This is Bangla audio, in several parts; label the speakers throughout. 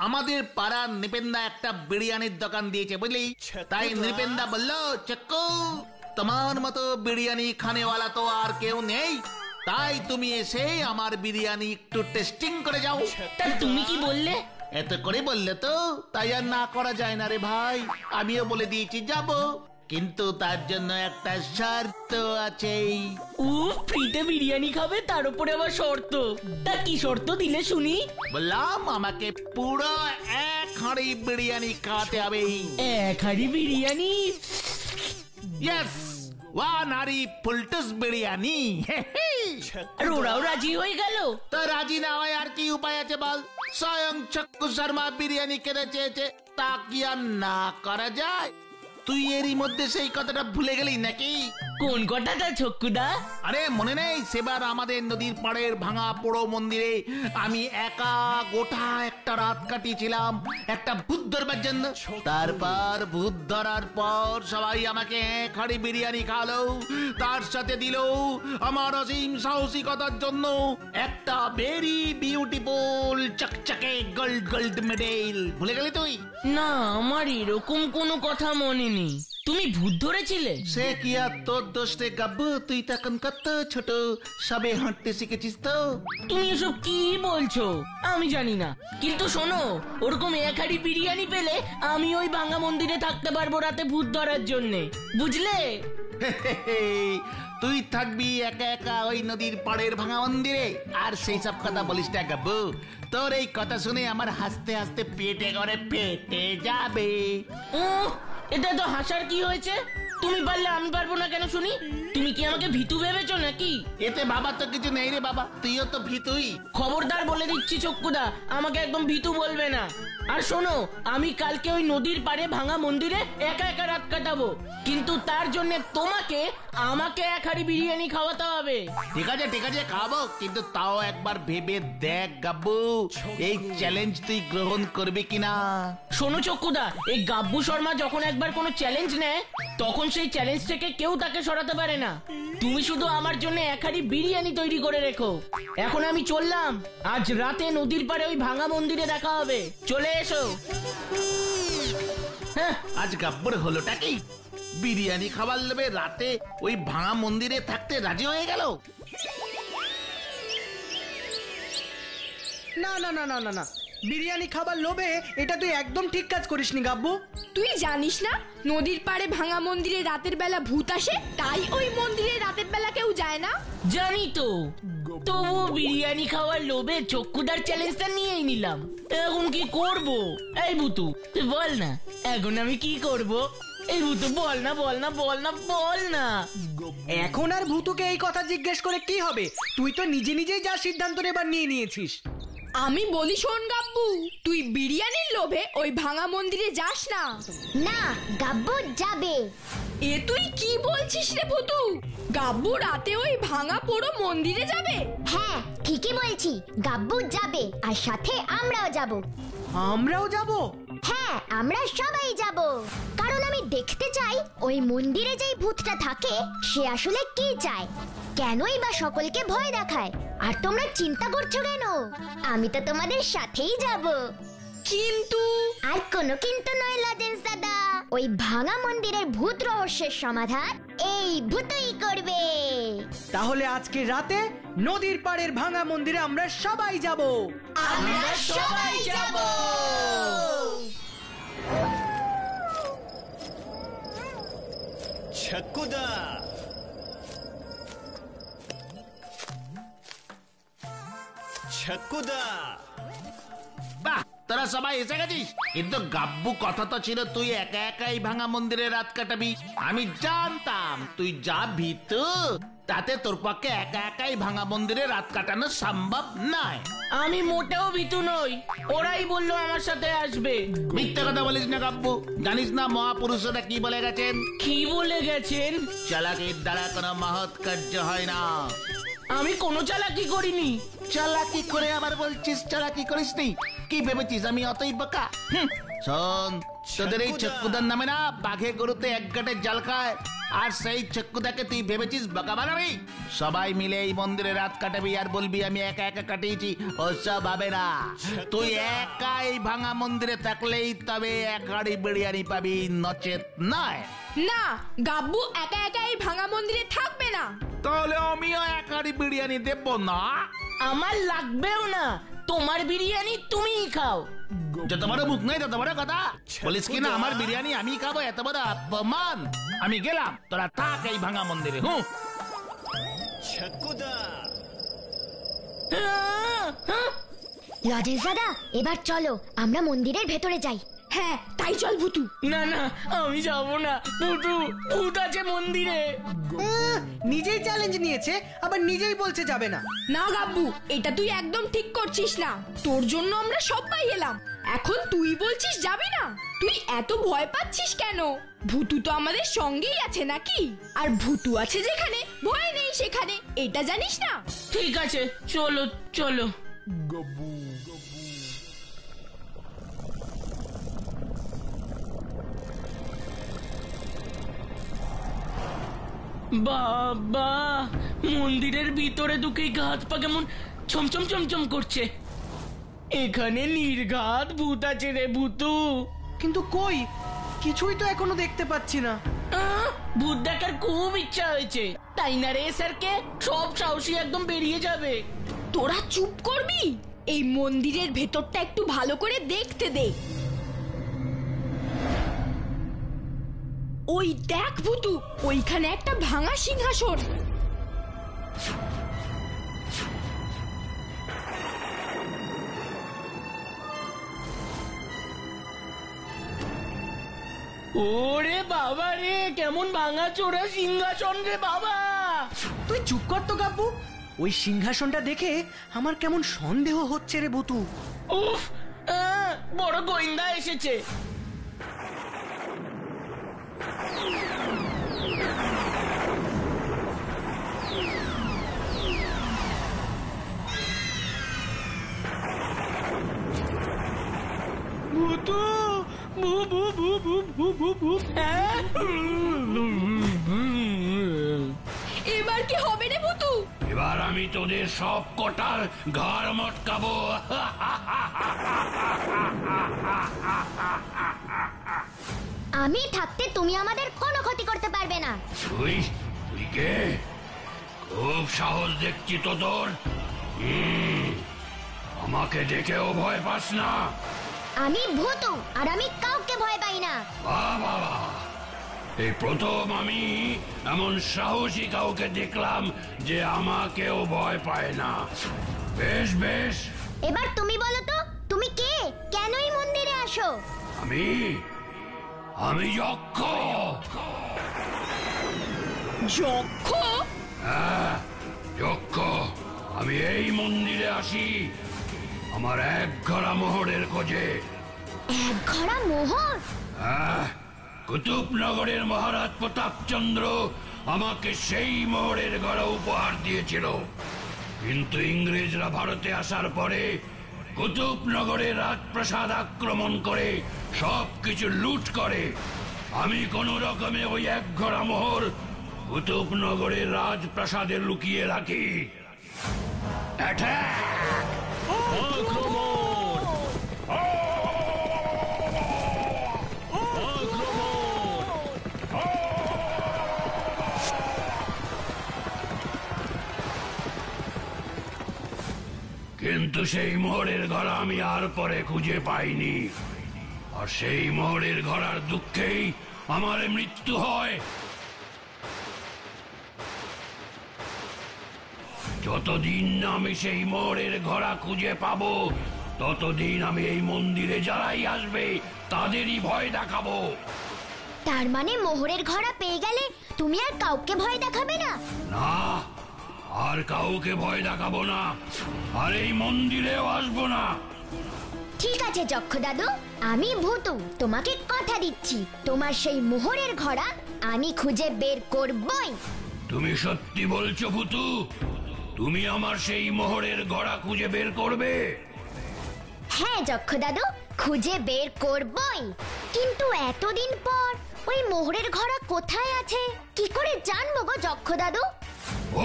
Speaker 1: আমাদের পাড়ার নৃপেন্দা একটা বিরিয়ানির দোকান দিয়েছে বুঝলি, তাই নৃপেন্দা বলল, চক্কু তোমার মতো বিরিয়ানি খানেওয়ালা তো আর কেউ নেই, তাই তুমি এসে আমার বিরিয়ানি একটু টেস্টিং করে যাও।
Speaker 2: তা তুমি কি বললে?
Speaker 1: এত করে বললে তো তাই আর না করা যায় না রে ভাই। আমিও বলে দিয়েছি যাব, কিন্তু তার জন্য একটা শর্ত আছে।
Speaker 2: ফ্রিতে বিরিয়ানি খাবে, তার উপরে আবার শর্ত? তা কি শর্ত দিলে শুনি?
Speaker 1: বললাম আমাকে পুরো 1 হাঁড়ি বিরিয়ানি খাওয়াতে হবে।
Speaker 2: 1 হাঁড়ি বিরিয়ানি?
Speaker 1: ইয়েস, 1 হাঁড়ি ফুলটুস বিরিয়ানি।
Speaker 2: আর ওরাও রাজি হয়ে গেল?
Speaker 1: তো রাজি না হয় আর কি উপায় আছে বল? স্বয়ং চক্কু শর্মা বিরিয়ানি খেতে চেয়েছে, তা কি আর না করা যায়? তুই এরই মধ্যে সেই কথাটা ভুলে গেলি নাকি?
Speaker 2: কোন কথাটা চক্কুদা?
Speaker 1: আরে মনে নেই সেবার আমাদের নদীর পাড়ের ভাঙা পোড়ো মন্দিরে আমি একা গোটা একটা রাত কাটিয়েছিলাম একটা ভূত ধরবার জন্য। তারপর ভূত ধরার পর সবাই আমাকে 1 হাঁড়ি বিরিয়ানি খাওয়ালো, তার সাথে দিল আমার অসীম সাহসিকতার জন্য একটা ভেরি বিউটিফুল চকচকে গোল্ড গোল্ড মেডেল। ভুলে গেলি তুই?
Speaker 2: না, আমার এরকম কোনো কথা মনে নেই। তুমি ভূত ধরেছিলে?
Speaker 1: সে কি আর তোর দোষ রে গাব্বু, তুই তখন কত ছোট, সবে হাঁটতে শিখেছিস তো।
Speaker 2: তুমি এসব কি বলছো? আমি জানি না, কিন্তু শোনো, ওরকম 1 হাঁড়ি বিরিয়ানি পেলে আমি ওই ভাঙা মন্দিরে থাকতে পারবো রাতে ভূত ধরার জন্যে, বুঝলে?
Speaker 1: তুই থাকবি একা একা ওই নদীর পাড়ের ভাঙা মন্দিরে, আর সেই সব কথা বলিস না গাব্বু। তোর এই কথা শুনে আমার হাসতে হাসতে পেটে করে পেটে যাবে।
Speaker 2: এটা তো হাসার কি হয়েছে? তুমি পারলে আমি পারবো না কেন শুনি? তুমি কি আমাকে ভীতু ভেবেছো নাকি?
Speaker 1: এতে বাবা তো কিছু নেই রে বাবা, তুইও তো ভীতুই।
Speaker 2: খবরদার বলে দিচ্ছি চক্কুদা, আমাকে একদম ভীতু বলবে না। আর শোনো, আমি কালকে ওই নদীর পাড়ে ভাঙা মন্দিরে একা একা রাত কাটাবো, কিন্তু তার জন্য তোমাকে আমাকে 1 হাঁড়ি বিরিয়ানি খাওয়াতে হবে।
Speaker 1: ঠিক আছে খাবো, কিন্তু তাও একবার ভেবে দেখ গাব্বু, এই চ্যালেঞ্জ তুই গ্রহণ করবি কিনা।
Speaker 2: শোনো চক্কুদা, এই গাব্বু শর্মা যখন একবার কোনো চ্যালেঞ্জ নেয়, তখন সেই চ্যালেঞ্জ থেকে কেউ তাকে সরাতে পারে না। তুমি শুধু আমার জন্য 1 হাঁড়ি বিরিয়ানি তৈরি করে রেখো। এখন আমি চললাম, আজ রাতে নদীর পাড়ে ওই ভাঙা মন্দিরে দেখা হবে, চলে এসো।
Speaker 1: আজ গাব্বুর হলোটা কি? বিরিয়ানি খাবার লোভে রাতে ওই ভাঙা মন্দিরে থাকতে রাজি হয়ে গেল।
Speaker 3: না না না না না না, বিরিয়ানি খাবার লোভে এটা তুই একদম ঠিক কাজ করিসনি গাব্বু।
Speaker 4: তুই জানিস না নদীর পাড়ে ভাঙা মন্দিরে রাতের বেলা ভূত আসে, তাই ওই মন্দিরে রাতের বেলা কেউ যায় না।
Speaker 2: জানি তো, তবুও বিরিয়ানি খাওয়ার লোভে চক্কুদার চ্যালেঞ্জটা নিয়েই নিলাম। এখন কি করব? এই ভূতু বল না, এখন আমি কি করব? এই ভূতু বল না বল না বল না বল না।
Speaker 3: এখন আর ভূতুকে এই কথা জিজ্ঞেস করে কি হবে? তুই তো নিজে নিজেই যা সিদ্ধান্ত নেবার নিয়ে নিয়েছিস।
Speaker 4: আমি বলি শোন গাব্বু, তুই বিরিয়ানির লোভে ওই ভাঙা মন্দিরে যাস না।
Speaker 5: না, গাব্বু যাবে।
Speaker 4: এ তুই কি বলছিস রে ভূতু? গাব্বু রাতে ওই ভাঙা পোড়ো মন্দিরে যাবে?
Speaker 5: হ্যাঁ, ঠিকই বলছি, গাব্বু যাবে, আর সাথে আমরাও যাব।
Speaker 3: আমরাও যাব?
Speaker 5: হ্যাঁ, আমরা সবাই যাব, কারণ আমি দেখতে চাই ওই মন্দিরে যেই ভূতটা থাকে সে আসলে কি চায়, কেনই বা সকলকে ভয় দেখায়। আর তোমরা চিন্তা করছো কেন? আমি তো তোমাদের সাথেই যাব।
Speaker 4: কিন্তু
Speaker 5: আর কোনো কিন্তু নয় লজেন্স দাদা, ওই ভাঙা মন্দিরের ভূত রহস্যের সমাধান এই ভূতই করবে।
Speaker 3: তাহলে আজকে রাতে নদীর পাড়ের ভাঙা মন্দিরে আমরা সবাই যাব।
Speaker 5: আমরা সবাই যাব।
Speaker 6: চক্কুদা, চক্কুদা,
Speaker 1: বাহ, তোরা সবাই এসে গেছিস। কিন্তু গাব্বু কথা তো ছিল তুই একা একাই ভাঙা মন্দিরে রাত কাটাবি। আমি জানতাম তুই যা ভীতু, তাতে তোর পক্ষে একা একাই ভাঙা মন্দিরে রাত কাটানো সম্ভব নয়।
Speaker 2: আমি মোটেও ভীতু নই, ওরাই বললো আমার সাথে আসবে।
Speaker 1: মিথ্যা কথা বলিস না গাব্বু, জানিস না মহাপুরুষরা কি বলে গেছেন?
Speaker 2: কি বলে গেছেন?
Speaker 1: চালাকির দ্বারা কোনো মহৎ কার্য হয় না।
Speaker 2: আমি কোনো চালাকি করিনি।
Speaker 1: চালাকি করে আবার বলছিস চালাকি করিসনি? কি ভেবেছিস আমি অতই বোকা? শোন, তোদের এই চক্কুদার নামে না বাঘে গরুতে এক গাঁটে জাল খায়, আর সেই চক্কুদাকে তুই ভেবেছিস বোকা বানাবি? সবাই মিলে এই মন্দিরে রাত কাটাবি আর বলবি আমি একা একা কাটিয়েছি, ওসব হবে না। তুই একা এই ভাঙা মন্দিরে থাকলেই তবে এক হাঁড়ি বিরিয়ানি পাবি, নচেত নয়।
Speaker 4: না, গাব্বু একা একা এই ভাঙা মন্দিরে থাকবে না।
Speaker 1: তাহলে আমিও এক হাঁড়ি বিরিয়ানি দেব না।
Speaker 2: আমার লাগবেও না, তোমার বিরিয়ানি তুমিই খাও।
Speaker 1: যত বড় মুখ নেই তত বড় কথা। বলিস কি না আমার বিরিয়ানি আমি খাবো, এত বড় অপমান। আমি গেলাম, তোরা থাক এই ভাঙা মন্দিরে।
Speaker 5: রাজেশ দাদা, এবার চলো আমরা মন্দিরের ভেতরে যাই।
Speaker 4: হ্যাঁ তাই চল ভুতু।
Speaker 2: না না, আমি যাবো না। ভূত আছে মন্দিরে।
Speaker 3: নিজেই চ্যালেঞ্জ নিয়েছে, আবার নিজেই বলছে যাবে না।
Speaker 4: না গাব্বু, এটা তুই একদম ঠিক করছিস না। তোর জন্য আমরা সবাই এলাম, এখন তুই বলছিস যাবি না? তুই এত ভয় পাচ্ছিস কেন? ভুতু তো আমাদের সঙ্গেই আছে নাকি? আর ভুতু আছে যেখানে ভয় নেই সেখানে, এটা জানিস না?
Speaker 2: ঠিক আছে, চলো চলো। বাবা, মন্দিরের ভিতরে ঢুকেই গা হাত পা কেমন ছমছম ছমছম করছে। এখানে নির্ঘাত ভূত আছে রে ভূতু।
Speaker 3: কিন্তু কই, কিছুই তো এখনো দেখতে পাচ্ছি না।
Speaker 2: ভূত দেখার খুব ইচ্ছা হয়েছে, তাই না রে স্যারকে? সব সাহসী একদম বেরিয়ে যাবে।
Speaker 4: তোরা চুপ করবি? এই মন্দিরের ভেতরটা একটু ভালো করে দেখতে দে। ওই দেখ ভুতু, ওইখানে একটা ভাঙা সিংহাসন।
Speaker 2: ওরে বাবা রে, কেমন ভাঙা চোরা সিংহাসন রে বাবা।
Speaker 3: তুই চুপ কর তো গাব্বু, ওই সিংহাসনটা দেখে আমার কেমন সন্দেহ হচ্ছে রে ভুতু।
Speaker 2: উফ, বড় গোয়েন্দা এসেছে। ভূতু, ভূ ভূ ভূ ভূ ভূ ভূ ভূ।
Speaker 4: এবার কি হবে রে ভুতু?
Speaker 6: এবার আমি তোদের সব কটার ঘাড় মটকাবো।
Speaker 5: আমি থাকতে তুমি আমাদের কোনো ক্ষতি করতে পারবে না।
Speaker 6: তুই তুই কে? খুব সাহস দেখছি তো তোর। আমাকে দেখেও ভয় পাস না?
Speaker 5: আমি ভূতু, আর আমি কাউকে ভয় পাই না।
Speaker 6: বাবা, এই প্রথম আমি এমন সাহসী কাউকে দেখলাম যে আমাকেও ভয় পায় না। বেশ বেশ,
Speaker 5: এবার তুমি বলো তো, তুমি কে? কেন এই মন্দিরে আসো?
Speaker 6: আমি আমি যক্ষ।
Speaker 4: যক্ষ?
Speaker 6: হ্যাঁ, যক্ষ। আমি এই মন্দিরে আসি আমার এক ঘোড়া মোহরের খোঁজে।
Speaker 5: এক ঘোড়া মোহর?
Speaker 6: হ্যাঁ, কুতুবনগরের মহারাজ প্রতাপচন্দ্র আমাকে সেই মোহরের ঘোড়া উপহার দিয়েছিল, কিন্তু ইংরেজরা ভারতে আসার পরে কুতুবনগরের রাজপ্রাসাদ আক্রমণ করে সবকিছু লুট করে। আমি কোন রকমে ওই এক ঘোড়া মোহর কুতুবনগরের রাজপ্রাসাদে লুকিয়ে রাখি। কিন্তু সেই মোহরের ঘোড়া আমি আর পরে খুঁজে পাইনি, আর সেই মোহরের ঘোড়ার দুঃখেই আমার মৃত্যু হয়। যতদিন না আমি সেই মোহরের ঘোড়া খুঁজে পাবো, ততদিন আমি এই মন্দিরে যারাই আসবে তাদেরই ভয় দেখাবো।
Speaker 5: তার মানে মোহরের ঘোড়া পেয়ে গেলে তুমি আর কাউকে ভয় দেখাবে না?
Speaker 6: না, আর কাউকে ভয় দেখাবো না, আর এই মন্দিরেও আসবো না।
Speaker 5: ঠিক আছে যক্ষ দাদু, আমি ভূতু, তোমাকে কথা দিচ্ছি, তোমার সেই মোহরের ঘোড়া আমি খুঁজে বের করবই।
Speaker 6: তুমি সত্যি বলছো ভূতু? তুমি আমার সেই মোহরের ঘোড়া খুঁজে বের করবে?
Speaker 5: হ্যাঁ যক্ষ দাদু, খুঁজে বের করবই। কিন্তু এতদিন পর ওই মোহরের ঘোড়া কোথায় আছে কি করে জানবো গো যক্ষ দাদু?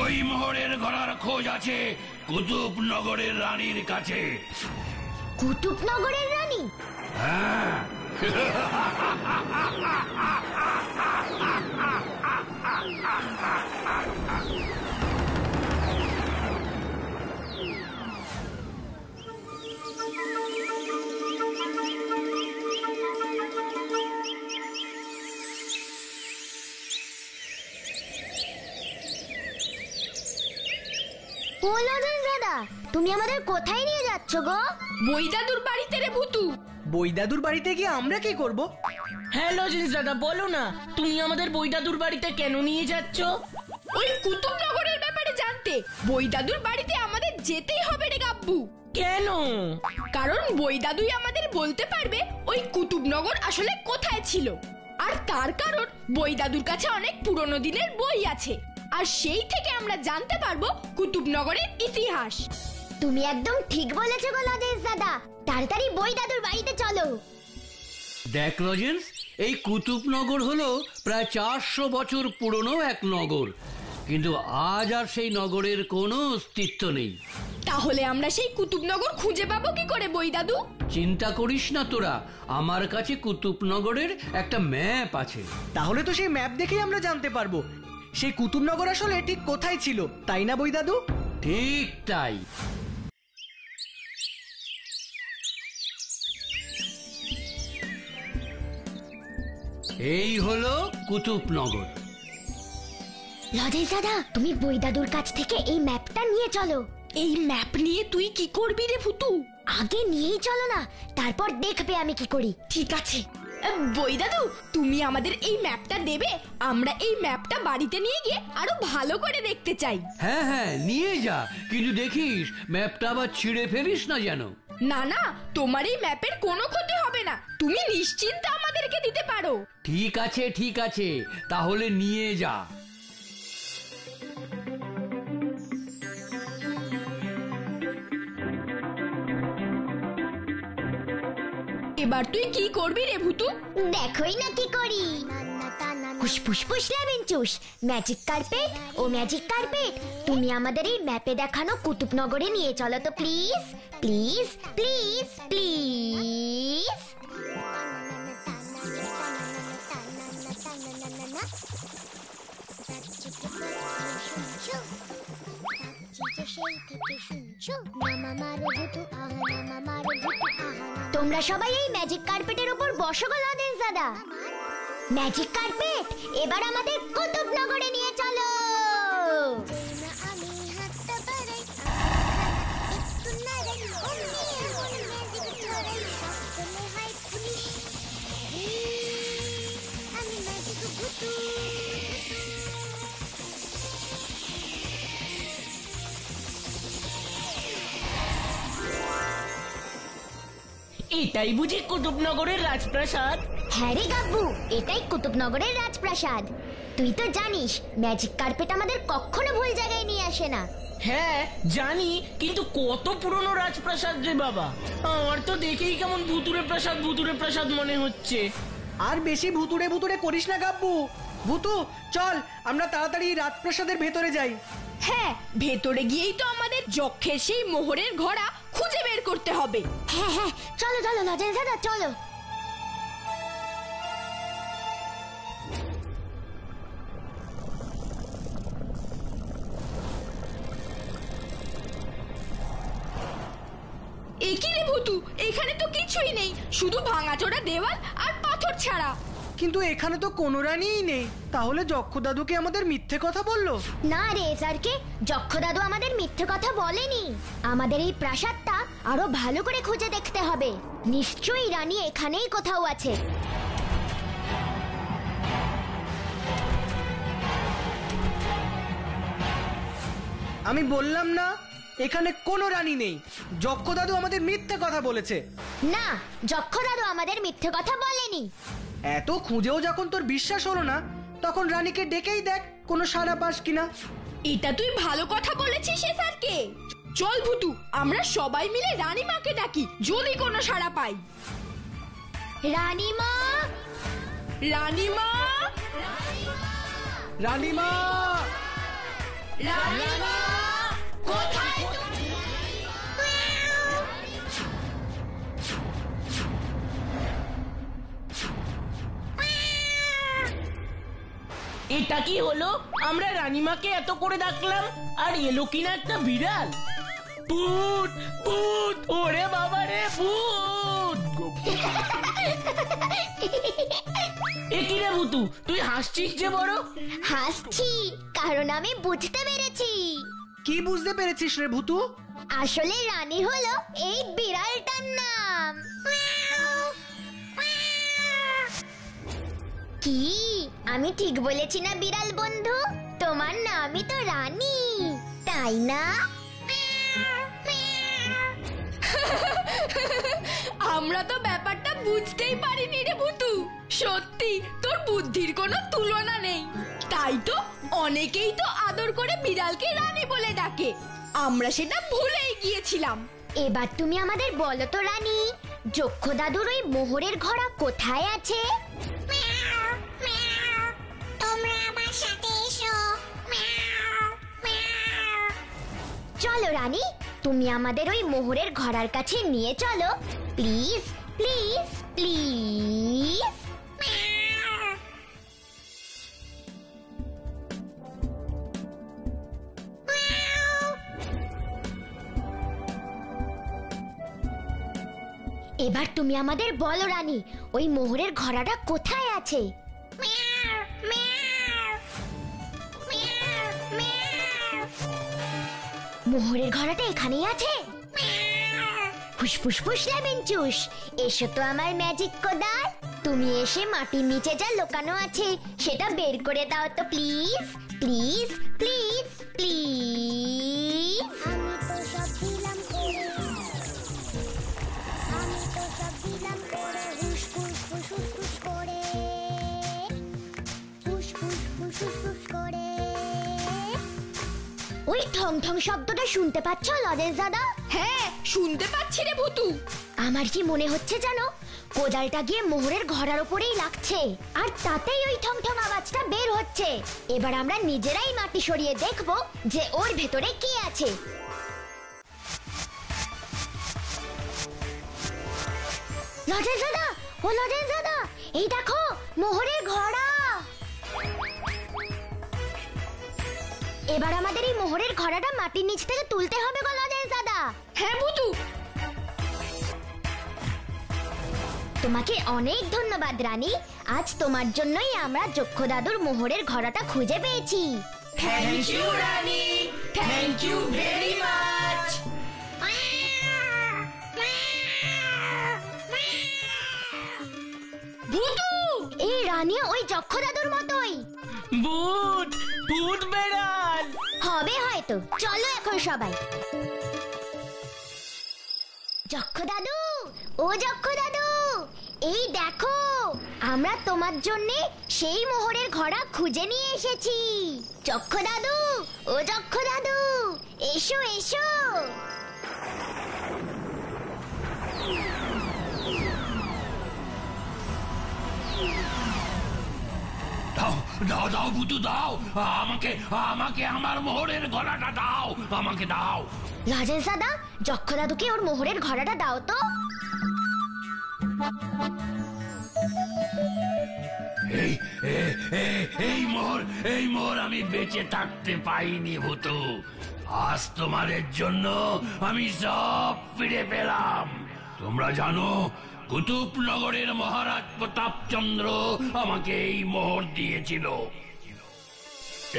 Speaker 6: ওই মোহরের ঘোড়ার খোঁজ আছে কুতুবনগরের রানীর কাছে।
Speaker 5: কুতুবনগরের রানী?
Speaker 6: হ্যাঁ,
Speaker 5: ও লজেন দাদা, তুমি আমাদের কোথায় নিয়ে যাচ্ছ গো?
Speaker 4: বই দাদুর বাড়িতে রে ভুতু।
Speaker 3: বই দাদুর বাড়িতে গিয়ে আমরা কি করব?
Speaker 2: হ্যাঁ লজেন্স দাদা, বলো না তুমি আমাদের বই দাদুর বাড়িতে কেন নিয়ে যাচ্ছ?
Speaker 4: ওই কুতুবনগরের ব্যাপারে জানতে বই দাদুর বাড়িতে আমাদের যেতেই হবে রে গাব্বু।
Speaker 2: কেন?
Speaker 4: কারণ বই দাদুই আমাদের বলতে পারবে ওই কুতুবনগর আসলে কোথায় ছিল। আর তার কারণ বই দাদুর কাছে অনেক পুরনো দিনের বই আছে, আর সেই থেকে আমরা জানতে পারবো কুতুবনগরের ইতিহাস।
Speaker 5: তুমি একদম ঠিক বলেছো গো লজেন্স দাদা, তাড়াতাড়ি বই দাদুর বাড়িতে চলো।
Speaker 6: দেখ লজেন্স, এই কুতুবনগর হলো প্রায় 400 বছর পুরনো এক নগর, কিন্তু আজ আর সেই নগরের কোনো অস্তিত্ব নেই।
Speaker 4: তাহলে আমরা সেই কুতুবনগর খুঁজে পাবো কি করে বই দাদু?
Speaker 6: চিন্তা করিস না তোরা, আমার কাছে কুতুবনগরের একটা ম্যাপ আছে।
Speaker 3: তাহলে তো সেই ম্যাপ দেখেই আমরা জানতে পারবো সেই কুতুবনগর আসলে ঠিক কোথায় ছিল, তাই না বই দাদু?
Speaker 6: ঠিক তাই। এই হলো কুতুবনগর।
Speaker 5: লজেন্স দাদা, তুমি বই দাদুর কাছ থেকে এই ম্যাপটা নিয়ে চলো।
Speaker 4: এই ম্যাপ নিয়ে তুই কি করবি রে ভুতু?
Speaker 5: আগে নিয়েই চলো না, তারপর দেখবে আমি কি করি।
Speaker 4: ঠিক আছে বই দাদু, তুমি আমাদের এই ম্যাপটা দেবে? আমরা এই ম্যাপটা বাড়িতে নিয়ে গিয়ে আরো ভালো করে দেখতে চাই।
Speaker 6: হ্যাঁ হ্যাঁ, নিয়ে যা, কিন্তু দেখিস ম্যাপটা আবার ছিঁড়ে ফেলিস না যেন।
Speaker 4: না না, তোমার এই ম্যাপের কোনো ক্ষতি হবে না, তুমি নিশ্চিন্তে আমাদেরকে দিতে পারো।
Speaker 6: ঠিক আছে ঠিক আছে, তাহলে নিয়ে যা।
Speaker 4: এবার তুই কি করবি রে ভুতু?
Speaker 5: দেখোই না কি করি। ফুসফুস লেমন চুস, ম্যাজিক কার্পেট ও ম্যাজিক কার্পেট, তুমি আমাদের এই ম্যাপে দেখানো কুতুবনগরে নিয়ে চলো তো প্লিজ প্লিজ প্লিজ প্লিজ। তোমরা সবাই এই ম্যাজিক কার্পেটের উপর বসো গো লজেন্স দাদা। ম্যাজিক কার্পেট, এবার আমাদের কুতুবনগরে নিয়ে চলো।
Speaker 2: এটাই বুঝি কুতুবনগরের রাজপ্রাসাদ?
Speaker 5: হ্যাঁ রে গাব্বু, এটাই কুতুবনগরের রাজপ্রাসাদ। তুই তো জানিস ম্যাজিক কার্পেট আমাদের কখনো ভুল জায়গায় নিয়ে আসে না।
Speaker 2: হ্যাঁ জানি, কিন্তু কত পুরনো রাজপ্রাসাদ রে বাবা, আমার তো দেখেই কেমন ভুতুরে প্রাসাদ মনে হচ্ছে।
Speaker 3: আর বেশি ভুতুড়ে ভুতুড়ে করিস না গাব্বু। ভুতু চল, আমরা তাড়াতাড়ি রাজপ্রাসাদের ভেতরে যাই।
Speaker 4: হ্যাঁ, ভেতরে গিয়েই তো আমাদের যক্ষের সেই মোহরের ঘোড়া খুঁজে বের করতে হবে।
Speaker 5: হ্যাঁ হ্যাঁ, চলো চলো লজেন্স দাদা চলো।
Speaker 4: একই রে ভুতু, এখানে তো কিছুই নেই, শুধু ভাঙাচোরা দেওয়াল আর পাথর ছাড়া।
Speaker 3: কিন্তু এখানে তো কোনো রানীই নেই, তাহলে যক্ষ দাদুকে আমাদের মিথ্যে কথা বললো?
Speaker 5: না রে স্যারকে, যক্ষ দাদু আমাদের মিথ্যে কথা বলেনি। আমাদের এই প্রাসাদটা আরো ভালো করে খুঁজে দেখতে হবে, নিশ্চয়ই রানী এখানেই কোথাও আছে।
Speaker 3: আমি বললাম না এখানে কোনো রানী নেই, যক্ষ দাদু আমাদের মিথ্যে কথা বলেছে।
Speaker 5: না, যক্ষ দাদু আমাদের মিথ্যে কথা বলেনি।
Speaker 3: এত খুঁজেও যখন তোর বিশ্বাস হলো না, তখন রানীকে ডেকেই দেখ কোনো সাড়া পাস কিনা।
Speaker 4: এটা তুই ভালো কথা বলেছিস স্যারকে। চল ভুতু, আমরা সবাই মিলে রানীমাকে ডাকি, যদি কোনো সাড়া পাই।
Speaker 5: রানীমা,
Speaker 4: রানীমা,
Speaker 3: রানীমা,
Speaker 4: রানীমা, কোথায় তুমি?
Speaker 2: এটা কি হলো? আমরা রানীমাকে এত করে ডাকলাম আর এলো কিনা একটা বিড়াল। ভূত, ভূত, ওরে বাবা রে, ভূত! এ কি রে ভূতু, তুই হাসছিস যে বড়?
Speaker 5: হাসছি কারণ আমি বুঝতে পেরেছি।
Speaker 3: কি বুঝতে পেরেছিস রে ভূতু?
Speaker 5: আসলে রানী হলো এই বিড়ালটার নাম। কি আমি ঠিক বলেছি না বিড়াল বন্ধু? তোমার নামই তো রানী, তাই না?
Speaker 4: আমরা তো ব্যাপারটা বুঝতেই পারিনি রে ভুতু। সত্যি তোর বুদ্ধির কোনো তুলনা নেই। তাই তো অনেকেই তো আদর করে বিড়ালকে রানী বলে ডাকে, আমরা সেটা ভুলেই গিয়েছিলাম।
Speaker 5: এবার তুমি আমাদের বলো তো রানী, যক্ষ দাদুর ওই মোহরের ঘোড়া কোথায় আছে? তোমরা আমার সাথে এসো। চলো রানী, তুমি আমাদের ওই মোহরের ঘোড়ার কাছে নিয়ে চলো, প্লিজ প্লিজ প্লিজ। এবার তুমি আমাদের বলো রানী, ওই মোহরের ঘোড়াটা কোথায় আছে? মোহরের ঘোড়াটা এখানেই আছে। ফুসফুস ফুস লেমন চুস, এসো তো আমার ম্যাজিক কোদাল, তুমি এসে মাটির নিচে যা লুকানো আছে সেটা বের করে দাও তো প্লিজ প্লিজ প্লিজ প্লিজ। ওই ঠং ঠং শব্দটা শুনতে পাচ্ছ লজেন্স দাদা?
Speaker 4: হ্যাঁ শুনতে পাচ্ছি রে ভুতু।
Speaker 5: আমার কি মনে হচ্ছে জানো, কোদালটা গিয়ে মোহরের ঘোড়ার উপরেই লাগছে আর তাতেই ওই ঠং ঠং আওয়াজটা বের হচ্ছে। এবার আমরা নিজেরাই মাটি সরিয়ে দেখবো যে ওর ভেতরে কি আছে। লজেন্স দাদা, ও লজেন্স দাদা, এই দেখো মোহরের ঘোড়া। এবার আমাদের এই মোহরের ঘোড়াটা মাটির নিচ থেকে তুলতে হবে গো লজেন্স দাদা।
Speaker 4: হ্যাঁ ভুতু।
Speaker 5: তোমাকে অনেক ধন্যবাদ রানী, আজ তোমার জন্যই আমরা যক্ষ দাদুর মোহরের ঘোড়াটা খুঁজে পেয়েছি।
Speaker 2: Thank you Rani, thank you very much.
Speaker 4: Bhutu,
Speaker 5: এই রানী ওই যক্ষ দাদুর মতোই
Speaker 2: ভূত, ভূত বেড়াল
Speaker 5: হবে হয়তো। চলো এখন সবাই। যক্ষ দাদু, ও যক্ষ দাদু, এই দেখো আমরা তোমার জন্য সেই মোহরের ঘোড়া খুঁজে নিয়ে এসেছি। যক্ষ দাদু, ও যক্ষ দাদু, এসো এসো।
Speaker 6: দাও দাও দাও ভূতু দাও, আমাকে আমাকে আমার মোহরের গলাটা দাও, আমাকে দাও।
Speaker 5: লজেন্স দাদা, যক্ষ দাদুকে ওর মোহরের ঘোড়াটা দাও তো।
Speaker 6: এই মোহর আমি বেঁচে থাকতে পাইনি ভূতু। আজ তোমাদের জন্য আমি সব ফিরে পেলাম। তোমরা জানো কুতুবনগরের মহারাজ প্রতাপচন্দ্র আমাকে এই মোহর দিয়েছিল।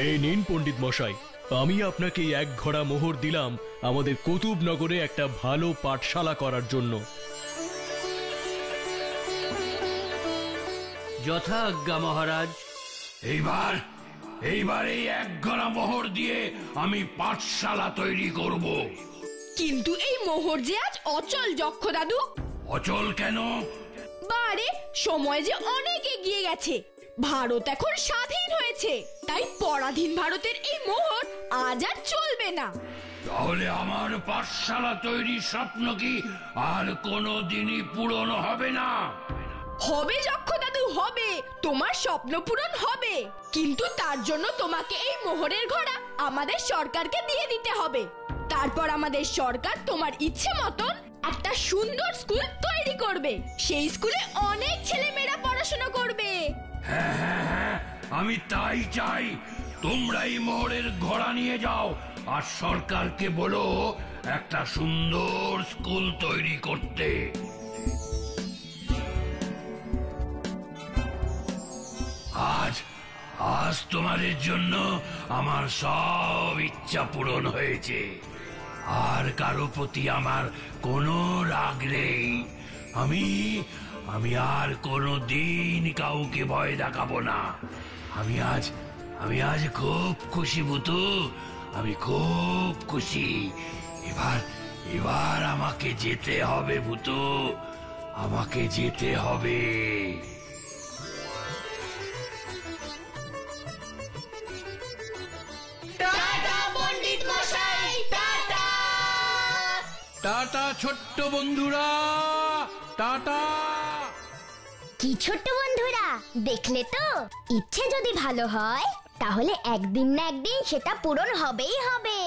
Speaker 7: এই নিন পণ্ডিত মশাই, আমি আপনাকে এক ঘোড়া মোহর দিলাম আমাদের কুতুবনগরে একটা ভালো পাঠশালা করার জন্য।
Speaker 6: যথাজ্ঞা মহারাজ। এইবার এই এক ঘোড়া মোহর দিয়ে আমি পাঠশালা তৈরি করব।
Speaker 4: কিন্তু এই মোহর যে আজ অচল যক্ষ দাদু।
Speaker 6: অচল কেন?
Speaker 4: বারে সময় যে অনেক এগিয়ে গেছে, ভারত এখন স্বাধীন হয়েছে, তাই পরাধীন ভারতের এই মোহর আজ আর চলবে না।
Speaker 6: তাহলে আমার পাঠশালা তৈরির স্বপ্ন কি আর কোনোদিনই পূরণ হবে না?
Speaker 4: হবে যক্ষ দাদু, হবে, তোমার স্বপ্ন পূরণ হবে, কিন্তু তার জন্য তোমাকে এই মোহরের ঘোড়া আমাদের সরকারকে দিয়ে দিতে হবে। তারপর আমাদের সরকার তোমার ইচ্ছে মতন একটা সুন্দর স্কুল তৈরি করবে, সেই স্কুলে অনেক ছেলেমেয়েরা পড়াশোনা করবে।
Speaker 6: হ্যাঁ হ্যাঁ হ্যাঁ, আমি তাই চাই। তোমরা এই মোহরের ঘোড়া নিয়ে যাও আর সরকারকে বলো একটা সুন্দর স্কুল তৈরি করতে। আজ আজ তোমাদের জন্য আমার সব ইচ্ছা পূরণ হয়েছে, আর কারো প্রতি আমার কোনো রাগ নেই। আমি আর কোনো দিন কাউকে ভয় দেখাবো না। আমি আজ খুব খুশি ভূতু, আমি খুব খুশি। এবার আমাকে যেতে হবে ভূতু, আমাকে যেতে হবে।
Speaker 8: টাটা ছোট্ট বন্ধুরা, টাটা।
Speaker 5: কি ছোট্ট বন্ধুরা, দেখলে তো, ইচ্ছে যদি ভালো হয় তাহলে একদিন না একদিন সেটা পূরণ হবেই হবে।